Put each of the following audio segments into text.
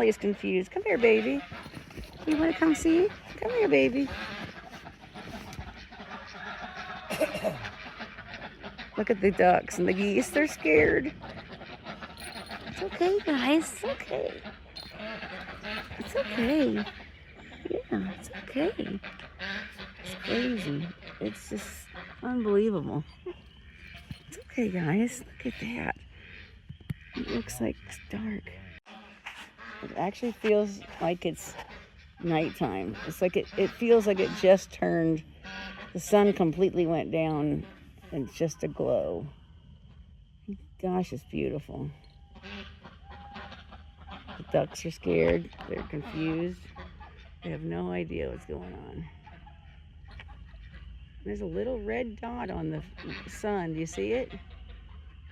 Molly's confused. Come here, baby. You want to come see? Come here, baby. Look at the ducks and the geese. They're scared. It's okay, guys. It's okay. It's okay. Yeah, it's okay. It's crazy. It's just unbelievable. It's okay, guys. Look at that. It looks like it's dark. It actually feels like it's nighttime. It's like it feels like it just turned. The sun completely went down and it's just a glow. Gosh, it's beautiful. The ducks are scared. They're confused. They have no idea what's going on. There's a little red dot on the sun. Do you see it?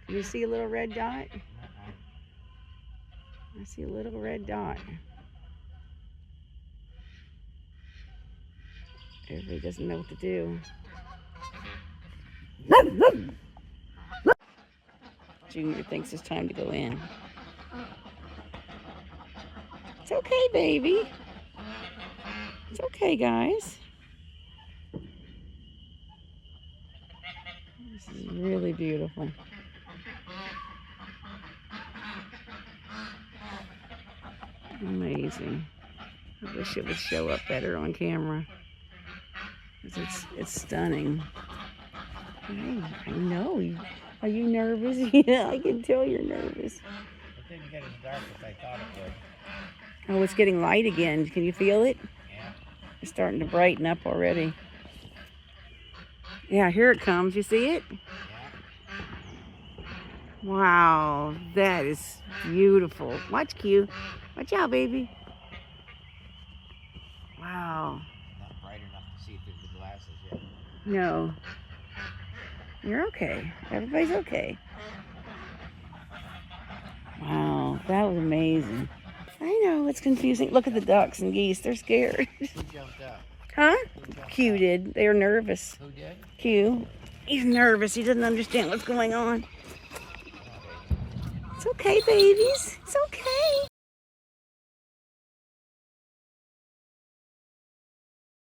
Can you see a little red dot? I see a little red dot. Everybody doesn't know what to do. Junior thinks it's time to go in. It's okay, baby. It's okay, guys. This is really beautiful. Amazing. I wish it would show up better on camera. It's stunning. I know. Are you nervous? Yeah, I can tell you're nervous. It didn't get as dark as I thought it would. Oh, it's getting light again. Can you feel it? Yeah. It's starting to brighten up already. Yeah, here it comes. You see it? Yeah. Wow, that is beautiful. Watch, Q. Watch out, baby. Wow. Not bright enough to see through the glasses yet. No. You're okay. Everybody's okay. Wow, that was amazing. I know, it's confusing. Look at the ducks and geese. They're scared. Who jumped out? Huh? Who jumped Q out? did. They were nervous. Who did? Q. He's nervous. He doesn't understand what's going on. It's okay, babies. It's okay.